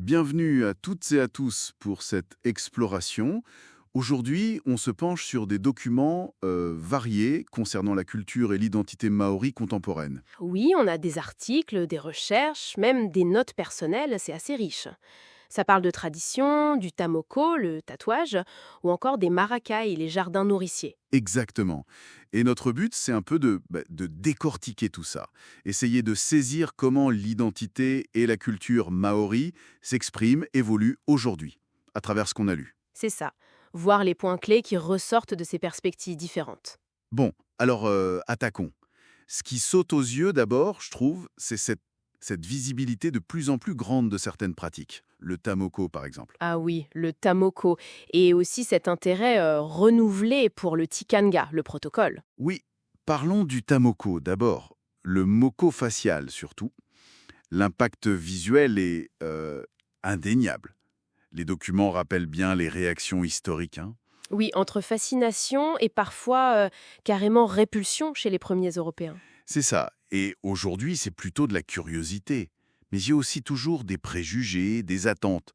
Bienvenue à toutes et à tous pour cette exploration. Aujourd'hui, on se penche sur des documents variés concernant la culture et l'identité maori contemporaine. Oui, on a des articles, des recherches, même des notes personnelles, c'est assez riche. Ça parle de tradition, du tamoko, le tatouage, ou encore des maracas, les jardins nourriciers. Exactement. Et notre but, c'est un peu de décortiquer tout ça. Essayer de saisir comment l'identité et la culture maori s'expriment, évoluent aujourd'hui, à travers ce qu'on a lu. C'est ça, voir les points clés qui ressortent de ces perspectives différentes. Bon, alors attaquons. Ce qui saute aux yeux d'abord, je trouve, c'est cette visibilité de plus en plus grande de certaines pratiques. Le tamoko, par exemple. Ah oui, le tamoko, et aussi cet intérêt renouvelé pour le tikanga, le protocole. Oui, parlons du tamoko d'abord. Le moko facial, surtout. L'impact visuel est indéniable. Les documents rappellent bien les réactions historiques, hein. Oui, entre fascination et parfois carrément répulsion chez les premiers Européens. C'est ça. Et aujourd'hui, c'est plutôt de la curiosité. Mais il y a aussi toujours des préjugés, des attentes.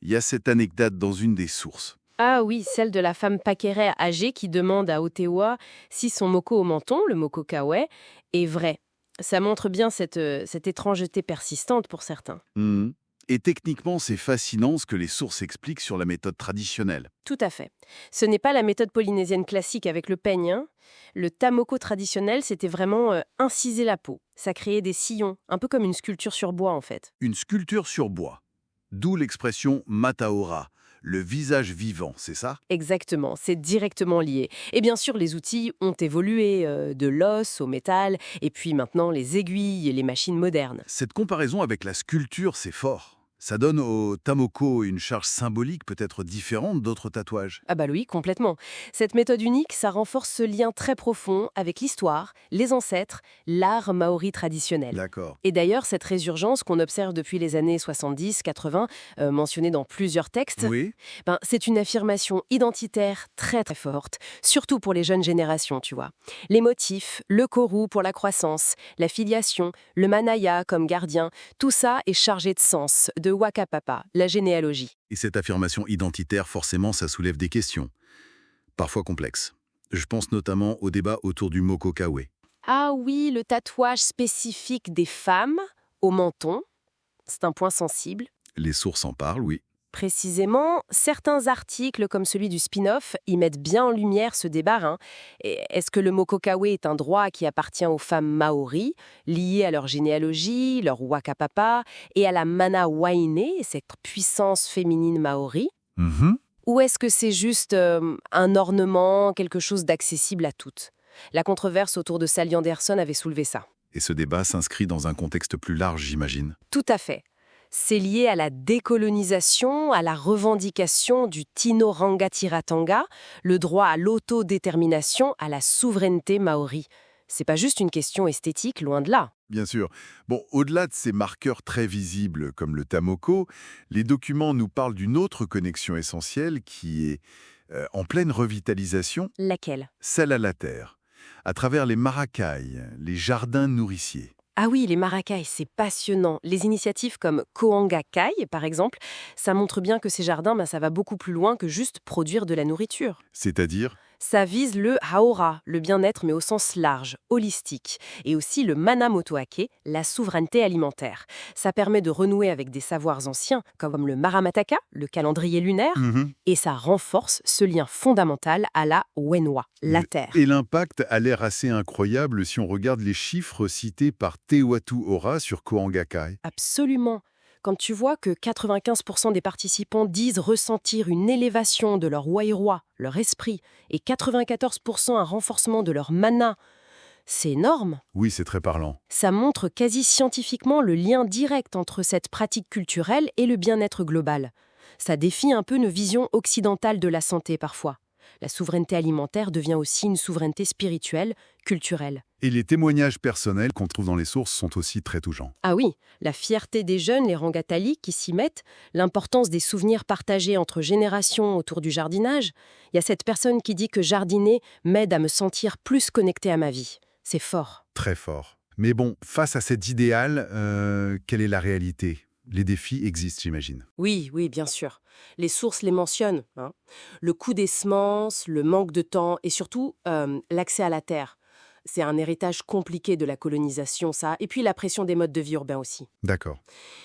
Il y a cette anecdote dans une des sources. Ah oui, celle de la femme paqueraie âgée qui demande à Otewa si son moko au menton, le moko kawaii, est vrai. Ça montre bien cette étrangeté persistante pour certains. Mhm. Et techniquement, c'est fascinant ce que les sources expliquent sur la méthode traditionnelle. Tout à fait. Ce n'est pas la méthode polynésienne classique avec le peigne, hein. Le tamoko traditionnel, c'était vraiment inciser la peau. Ça créait des sillons, un peu comme une sculpture sur bois en fait. Une sculpture sur bois. D'où l'expression mataora, le visage vivant, c'est ça? Exactement, c'est directement lié. Et bien sûr, les outils ont évolué, de l'os au métal, et puis maintenant les aiguilles et les machines modernes. Cette comparaison avec la sculpture, c'est fort. Ça donne au tamoko une charge symbolique peut-être différente d'autres tatouages. Ah bah oui, complètement. Cette méthode unique, ça renforce ce lien très profond avec l'histoire, les ancêtres, l'art maori traditionnel. D'accord. Et d'ailleurs, cette résurgence qu'on observe depuis les années 70-80, mentionnée dans plusieurs textes, Oui. c'est une affirmation identitaire très très forte, surtout pour les jeunes générations, tu vois. Les motifs, le koru pour la croissance, la filiation, le manaya comme gardien, tout ça est chargé de sens, de wakapapa, la généalogie. Et cette affirmation identitaire, forcément, ça soulève des questions, parfois complexes. Je pense notamment au débat autour du moko kawe. Ah oui, le tatouage spécifique des femmes au menton, c'est un point sensible. Les sources en parlent, oui. Précisément, certains articles, comme celui du spin-off, y mettent bien en lumière ce débat, hein. Est-ce que le mokokawe est un droit qui appartient aux femmes maoris, liées à leur généalogie, leur wakapapa, et à la mana waine, cette puissance féminine maori? Mhm. Ou est-ce que c'est juste un ornement, quelque chose d'accessible à toutes? La controverse autour de Sally Anderson avait soulevé ça. Et ce débat s'inscrit dans un contexte plus large, j'imagine. Tout à fait. C'est lié à la décolonisation, à la revendication du Tino Rangatiratanga, le droit à l'autodétermination, à la souveraineté maori. C'est pas juste une question esthétique, loin de là. Bien sûr. Bon, au-delà de ces marqueurs très visibles comme le tamoko, les documents nous parlent d'une autre connexion essentielle qui est en pleine revitalisation, Laquelle? celle à la terre, à travers les maracais, les jardins nourriciers. Ah oui, les maracais, c'est passionnant. Les initiatives comme Koanga Kai, par exemple, ça montre bien que ces jardins, ça va beaucoup plus loin que juste produire de la nourriture. C'est-à-dire, Ça vise le haora, le bien-être mais au sens large, holistique, et aussi le mana motoake, la souveraineté alimentaire. Ça permet de renouer avec des savoirs anciens, comme le maramataka, le calendrier lunaire, mhm, et ça renforce ce lien fondamental à la wenwa, la terre. et l'impact a l'air assez incroyable si on regarde les chiffres cités par Tewatu Ora sur Koangakai. Absolument. Quand tu vois que 95% des participants disent ressentir une élévation de leur wairoi, leur esprit, et 94% un renforcement de leur mana, c'est énorme. Oui, c'est très parlant. Ça montre quasi scientifiquement le lien direct entre cette pratique culturelle et le bien-être global. Ça défie un peu nos visions occidentales de la santé parfois. La souveraineté alimentaire devient aussi une souveraineté spirituelle, culturelle. Et les témoignages personnels qu'on trouve dans les sources sont aussi très touchants. Ah oui, la fierté des jeunes, les rangatali, qui s'y mettent, l'importance des souvenirs partagés entre générations autour du jardinage. Il y a cette personne qui dit que jardiner m'aide à me sentir plus connectée à ma vie. C'est fort. Très fort. Mais bon, face à cet idéal, quelle est la réalité? Les défis existent, j'imagine. Oui, oui, bien sûr. Les sources les mentionnent, hein. Le coût des semences, le manque de temps et surtout l'accès à la terre. C'est un héritage compliqué de la colonisation, ça. Et puis la pression des modes de vie urbains aussi. D'accord.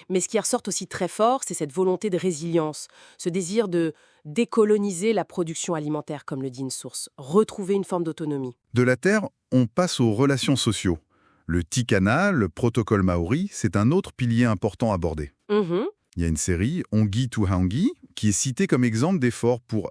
Mais ce qui ressort aussi très fort, c'est cette volonté de résilience, ce désir de décoloniser la production alimentaire, comme le dit une source, retrouver une forme d'autonomie. De la terre, on passe aux relations sociaux. Le Tikana, le protocole maori, c'est un autre pilier important abordé. Mhm. Il y a une série, Ongi to Hangi, qui est citée comme exemple d'effort pour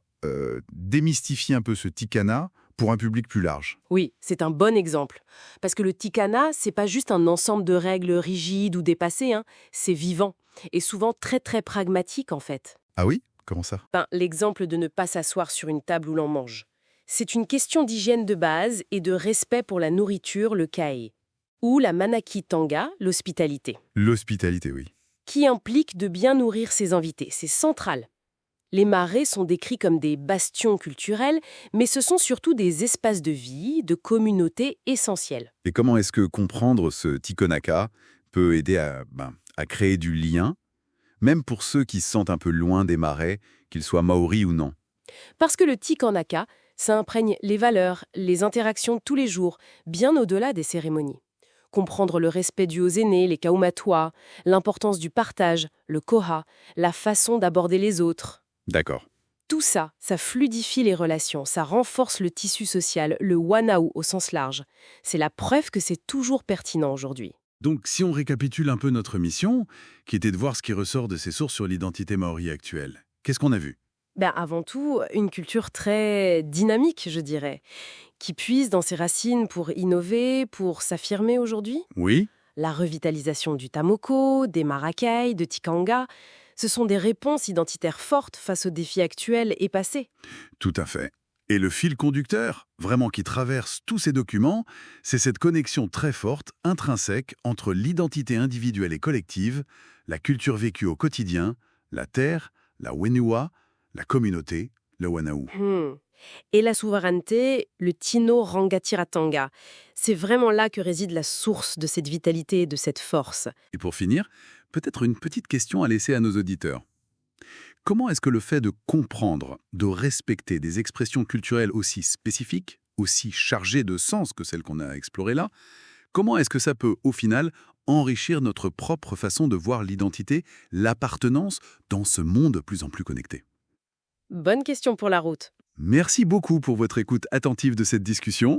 démystifier un peu ce Tikana pour un public plus large. Oui, c'est un bon exemple. Parce que le tikana, c'est pas juste un ensemble de règles rigides ou dépassées, hein. C'est vivant. Et souvent très très pragmatique en fait. Ah oui? Comment ça? L'exemple de ne pas s'asseoir sur une table où l'on mange. C'est une question d'hygiène de base et de respect pour la nourriture, le kae. Ou la manaki tanga, l'hospitalité. L'hospitalité, oui. Qui implique de bien nourrir ses invités. C'est central. Les marais sont décrits comme des bastions culturels, mais ce sont surtout des espaces de vie, de communauté essentiels. Et comment est-ce que comprendre ce Tikonaka peut aider à créer du lien, même pour ceux qui se sentent un peu loin des marais, qu'ils soient maoris ou non? Parce que le tikanaka, ça imprègne les valeurs, les interactions de tous les jours, bien au-delà des cérémonies. Comprendre le respect dû aux aînés, les kaumatua, l'importance du partage, le koha, la façon d'aborder les autres. D'accord. Tout ça, ça fluidifie les relations, ça renforce le tissu social, le wanao au sens large. C'est la preuve que c'est toujours pertinent aujourd'hui. Donc, si on récapitule un peu notre mission, qui était de voir ce qui ressort de ces sources sur l'identité maori actuelle, qu'est-ce qu'on a vu? Avant tout, une culture très dynamique, je dirais, qui puise dans ses racines pour innover, pour s'affirmer aujourd'hui. Oui, La revitalisation du tamoko, des maracais, de tikanga, ce sont des réponses identitaires fortes face aux défis actuels et passés. tout à fait. Et le fil conducteur, vraiment qui traverse tous ces documents, c'est cette connexion très forte, intrinsèque, entre l'identité individuelle et collective, la culture vécue au quotidien, la terre, la wenua, la communauté, le wanau. Et la souveraineté, le tino rangatiratanga. C'est vraiment là que réside la source de cette vitalité et de cette force. Et pour finir, peut-être une petite question à laisser à nos auditeurs. Comment est-ce que le fait de comprendre, de respecter des expressions culturelles aussi spécifiques, aussi chargées de sens que celles qu'on a explorées là, comment est-ce que ça peut, au final, enrichir notre propre façon de voir l'identité, l'appartenance dans ce monde de plus en plus connecté? Bonne question pour la route. Merci beaucoup pour votre écoute attentive de cette discussion.